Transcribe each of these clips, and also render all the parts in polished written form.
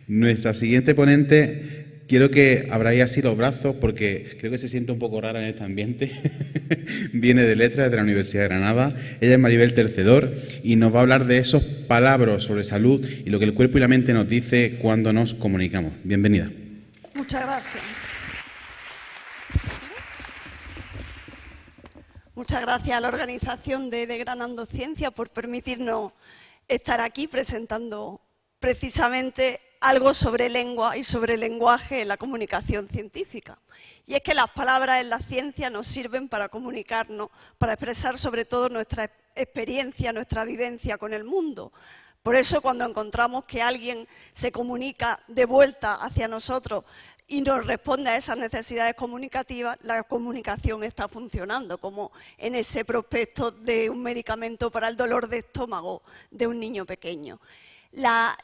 Nuestra siguiente ponente, quiero que abráis así los brazos porque creo que se siente un poco rara en este ambiente. Viene de Letras de la Universidad de Granada. Ella es Maribel Tercedor y nos va a hablar de esos palabras sobre salud y lo que el cuerpo y la mente nos dice cuando nos comunicamos. Bienvenida. Muchas gracias. Muchas gracias a la organización de Desgranando Ciencia por permitirnos estar aquí presentando precisamente algo sobre lengua y sobre lenguaje en la comunicación científica. Y es que las palabras en la ciencia nos sirven para comunicarnos, para expresar sobre todo nuestra experiencia, nuestra vivencia con el mundo. Por eso cuando encontramos que alguien se comunica de vuelta hacia nosotros y nos responde a esas necesidades comunicativas, la comunicación está funcionando, como en ese prospecto de un medicamento para el dolor de estómago de un niño pequeño. La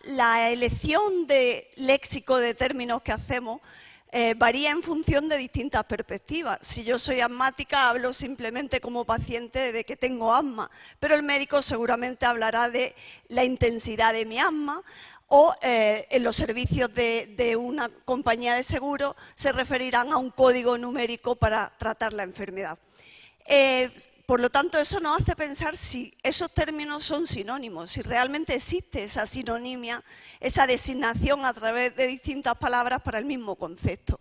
elección de léxico de términos que hacemos varía en función de distintas perspectivas. Si yo soy asmática, hablo simplemente como paciente de que tengo asma, pero el médico seguramente hablará de la intensidad de mi asma, o en los servicios de una compañía de seguros se referirán a un código numérico para tratar la enfermedad. Por lo tanto, eso nos hace pensar si esos términos son sinónimos, si realmente existe esa sinonimia, esa designación a través de distintas palabras para el mismo concepto.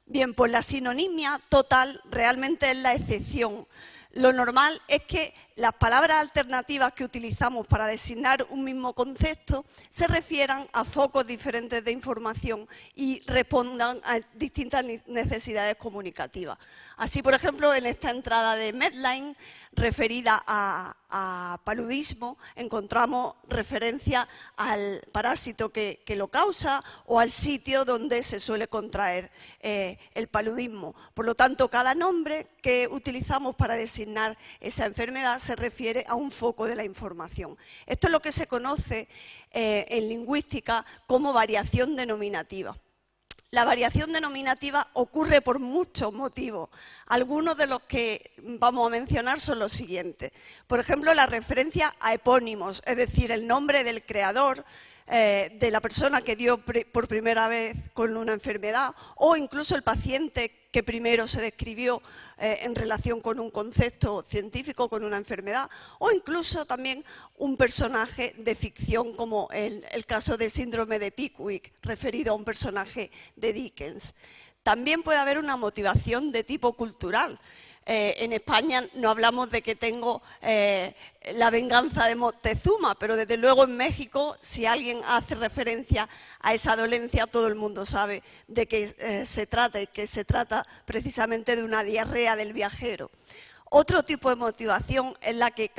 Bien, pues la sinonimia total realmente es la excepción. Lo normal es que las palabras alternativas que utilizamos para designar un mismo concepto se refieran a focos diferentes de información y respondan a distintas necesidades comunicativas. Así, por ejemplo, en esta entrada de Medline, referida a paludismo, encontramos referencia al parásito que lo causa o al sitio donde se suele contraer el paludismo. Por lo tanto, cada nombre que utilizamos para designar esa enfermedad se refiere a un foco de la información. Esto es lo que se conoce en lingüística como variación denominativa. La variación denominativa ocurre por muchos motivos. Algunos de los que vamos a mencionar son los siguientes. Por ejemplo, la referencia a epónimos, es decir, el nombre del creador, de la persona que dio por primera vez con una enfermedad, o incluso el paciente que primero se describió en relación con un concepto científico, con una enfermedad, o incluso también un personaje de ficción como el caso del síndrome de Pickwick, referido a un personaje de Dickens. También puede haber una motivación de tipo cultural. En España no hablamos de que tengo la venganza de Moctezuma, pero desde luego en México, si alguien hace referencia a esa dolencia, todo el mundo sabe de qué se trata, y que se trata precisamente de una diarrea del viajero. Otro tipo de motivación es la que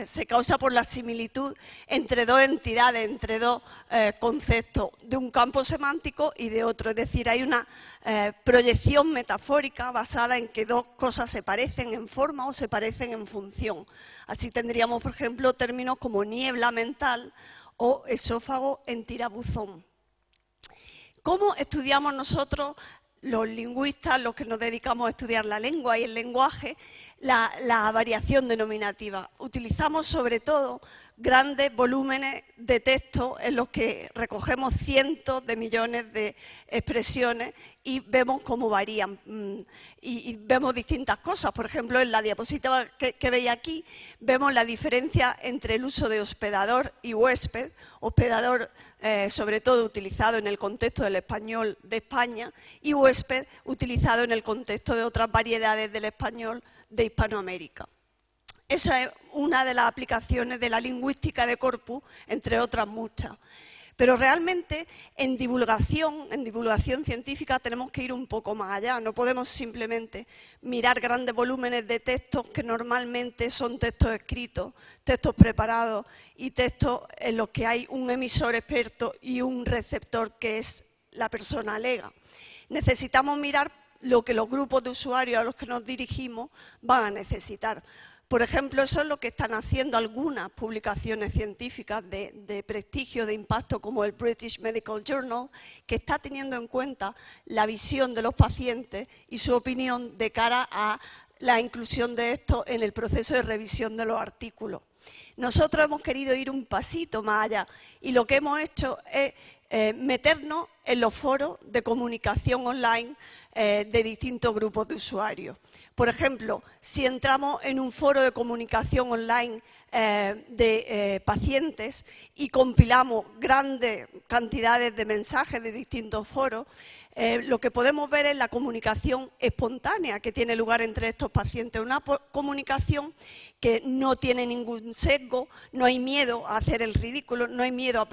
se causa por la similitud entre dos entidades, entre dos conceptos de un campo semántico y de otro. Es decir, hay una proyección metafórica basada en que dos cosas se parecen en forma o se parecen en función. Así tendríamos, por ejemplo, términos como niebla mental o esófago en tirabuzón. ¿Cómo estudiamos nosotros, los lingüistas, los que nos dedicamos a estudiar la lengua y el lenguaje, la variación denominativa? Utilizamos sobre todo grandes volúmenes de texto en los que recogemos cientos de millones de expresiones y vemos cómo varían y vemos distintas cosas. Por ejemplo, en la diapositiva que veis aquí vemos la diferencia entre el uso de hospedador y huésped. Hospedador sobre todo utilizado en el contexto del español de España y huésped utilizado en el contexto de otras variedades del español de Hispanoamérica. Esa es una de las aplicaciones de la lingüística de corpus, entre otras muchas. Pero realmente en divulgación científica tenemos que ir un poco más allá. No podemos simplemente mirar grandes volúmenes de textos que normalmente son textos escritos, textos preparados y textos en los que hay un emisor experto y un receptor que es la persona alega. Necesitamos mirar lo que los grupos de usuarios a los que nos dirigimos van a necesitar. Por ejemplo, eso es lo que están haciendo algunas publicaciones científicas de prestigio, de impacto, como el British Medical Journal, que está teniendo en cuenta la visión de los pacientes y su opinión de cara a la inclusión de esto en el proceso de revisión de los artículos. Nosotros hemos querido ir un pasito más allá y lo que hemos hecho es meternos en los foros de comunicación online de distintos grupos de usuarios. Por ejemplo, si entramos en un foro de comunicación online de pacientes y compilamos grandes cantidades de mensajes de distintos foros, lo que podemos ver es la comunicación espontánea que tiene lugar entre estos pacientes. Una comunicación que no tiene ningún sesgo, no hay miedo a hacer el ridículo, no hay miedo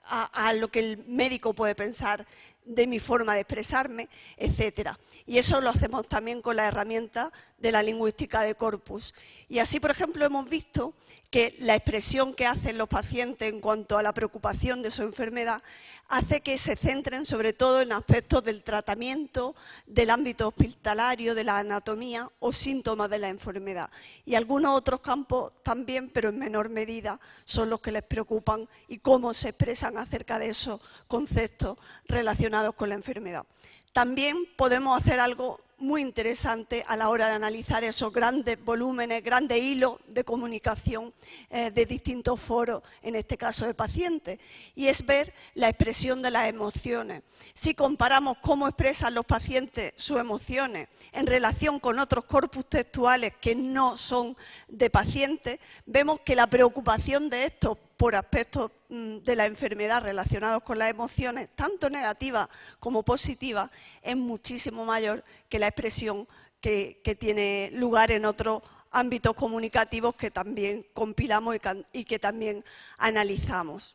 a lo que el médico puede pensar de mi forma de expresarme, etcétera. Y eso lo hacemos también con la herramienta de la lingüística de corpus. Y así, por ejemplo, hemos visto que la expresión que hacen los pacientes en cuanto a la preocupación de su enfermedad hace que se centren sobre todo en aspectos del tratamiento, del ámbito hospitalario, de la anatomía o síntomas de la enfermedad. Y algunos otros campos también, pero en menor medida, son los que les preocupan y cómo se expresan acerca de esos conceptos relacionados con la enfermedad. También podemos hacer algo muy interesante a la hora de analizar esos grandes volúmenes, grandes hilos de comunicación de distintos foros, en este caso de pacientes, y es ver la expresión de las emociones. Si comparamos cómo expresan los pacientes sus emociones en relación con otros corpus textuales que no son de pacientes, vemos que la preocupación de estos por aspectos de la enfermedad relacionados con las emociones, tanto negativas como positivas, es muchísimo mayor que la expresión que tiene lugar en otros ámbitos comunicativos que también compilamos y que también analizamos.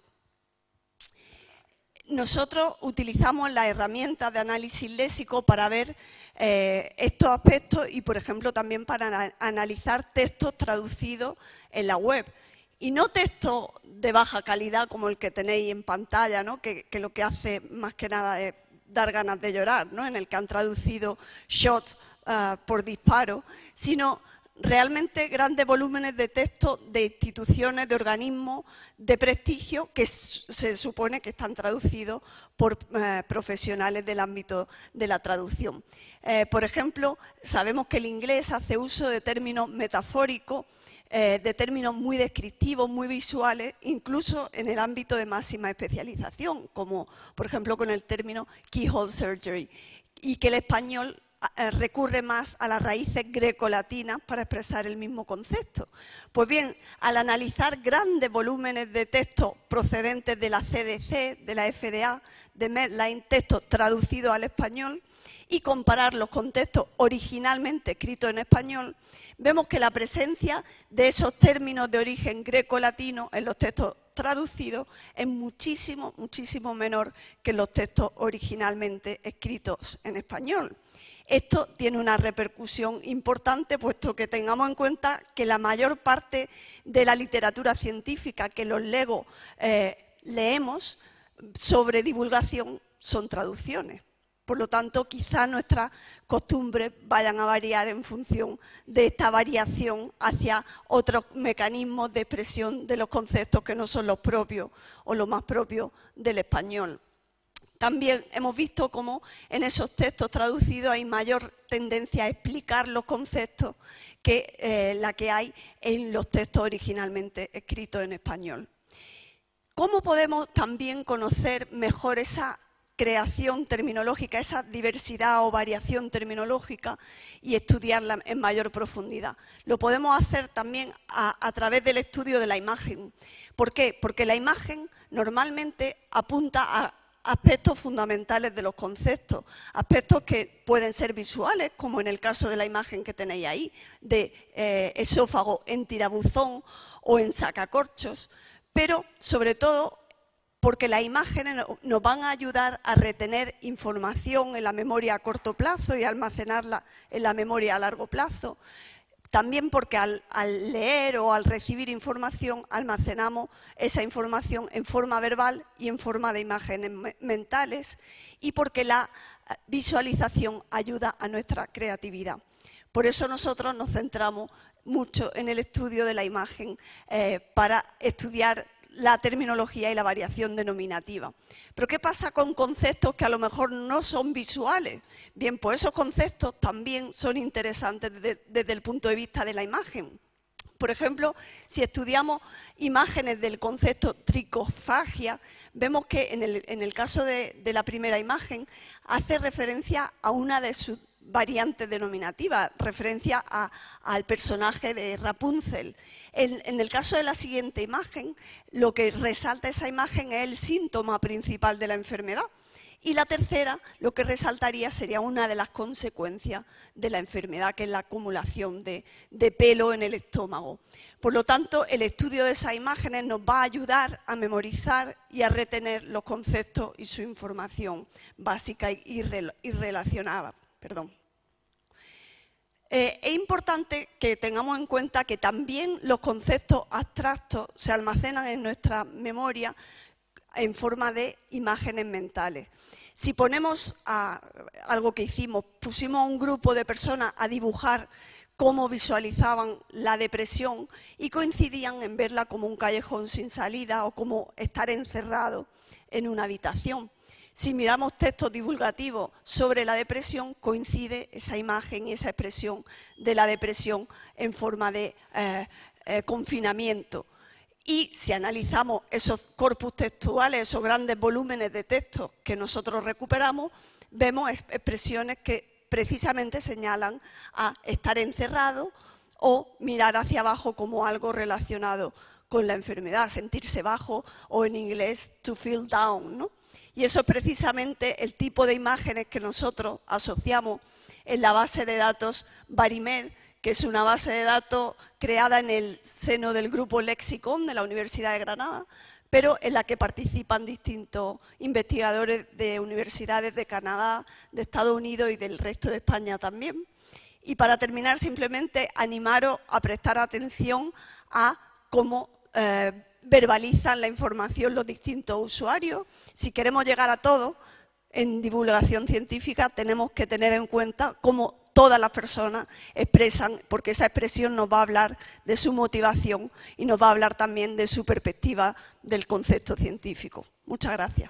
Nosotros utilizamos las herramientas de análisis léxico para ver estos aspectos y, por ejemplo, también para analizar textos traducidos en la web. Y no textos de baja calidad como el que tenéis en pantalla, ¿no? que lo que hace más que nada es dar ganas de llorar, ¿no? En el que han traducido shots por disparo, sino realmente grandes volúmenes de texto de instituciones, de organismos de prestigio que se supone que están traducidos por profesionales del ámbito de la traducción. Por ejemplo, sabemos que el inglés hace uso de términos metafóricos, de términos muy descriptivos, muy visuales, incluso en el ámbito de máxima especialización, como por ejemplo con el término keyhole surgery, y que el español recurre más a las raíces grecolatinas para expresar el mismo concepto. Pues bien, al analizar grandes volúmenes de texto procedentes de la CDC, de la FDA, de Medline, textos traducidos al español, y compararlos con textos originalmente escritos en español, vemos que la presencia de esos términos de origen greco-latino en los textos traducidos es muchísimo, muchísimo menor que en los textos originalmente escritos en español. Esto tiene una repercusión importante, puesto que tengamos en cuenta que la mayor parte de la literatura científica que los legos leemos sobre divulgación son traducciones. Por lo tanto, quizá nuestras costumbres vayan a variar en función de esta variación hacia otros mecanismos de expresión de los conceptos que no son los propios o los más propios del español. También hemos visto cómo en esos textos traducidos hay mayor tendencia a explicar los conceptos que la que hay en los textos originalmente escritos en español. ¿Cómo podemos también conocer mejor esa creación terminológica, esa diversidad o variación terminológica y estudiarla en mayor profundidad? Lo podemos hacer también a través del estudio de la imagen. ¿Por qué? Porque la imagen normalmente apunta a aspectos fundamentales de los conceptos, aspectos que pueden ser visuales, como en el caso de la imagen que tenéis ahí, de esófago en tirabuzón o en sacacorchos, pero sobre todo porque las imágenes nos van a ayudar a retener información en la memoria a corto plazo y almacenarla en la memoria a largo plazo. También porque al leer o al recibir información almacenamos esa información en forma verbal y en forma de imágenes mentales, y porque la visualización ayuda a nuestra creatividad. Por eso nosotros nos centramos mucho en el estudio de la imagen para estudiar la terminología y la variación denominativa. Pero ¿qué pasa con conceptos que a lo mejor no son visuales? Bien, pues esos conceptos también son interesantes desde el punto de vista de la imagen. Por ejemplo, si estudiamos imágenes del concepto tricofagia, vemos que en el caso de la primera imagen hace referencia a una de sus variantes denominativas, referencia al personaje de Rapunzel. En el caso de la siguiente imagen, lo que resalta esa imagen es el síntoma principal de la enfermedad. Y la tercera, lo que resaltaría sería una de las consecuencias de la enfermedad, que es la acumulación de pelo en el estómago. Por lo tanto, el estudio de esas imágenes nos va a ayudar a memorizar y a retener los conceptos y su información básica y relacionada. Es importante que tengamos en cuenta que también los conceptos abstractos se almacenan en nuestra memoria en forma de imágenes mentales. Si ponemos algo que hicimos, pusimos a un grupo de personas a dibujar cómo visualizaban la depresión y coincidían en verla como un callejón sin salida o como estar encerrado en una habitación. Si miramos textos divulgativos sobre la depresión, coincide esa imagen y esa expresión de la depresión en forma de confinamiento. Y si analizamos esos corpus textuales, esos grandes volúmenes de texto que nosotros recuperamos, vemos expresiones que precisamente señalan a estar encerrado o mirar hacia abajo como algo relacionado con la enfermedad, sentirse bajo, o en inglés to feel down, ¿no? Y eso es precisamente el tipo de imágenes que nosotros asociamos en la base de datos Barimed, que es una base de datos creada en el seno del grupo Lexicon de la Universidad de Granada, pero en la que participan distintos investigadores de universidades de Canadá, de Estados Unidos y del resto de España también. Y para terminar, simplemente animaros a prestar atención a cómo verbalizan la información los distintos usuarios. Si queremos llegar a todos en divulgación científica, tenemos que tener en cuenta cómo todas las personas expresan, porque esa expresión nos va a hablar de su motivación y nos va a hablar también de su perspectiva del concepto científico. Muchas gracias.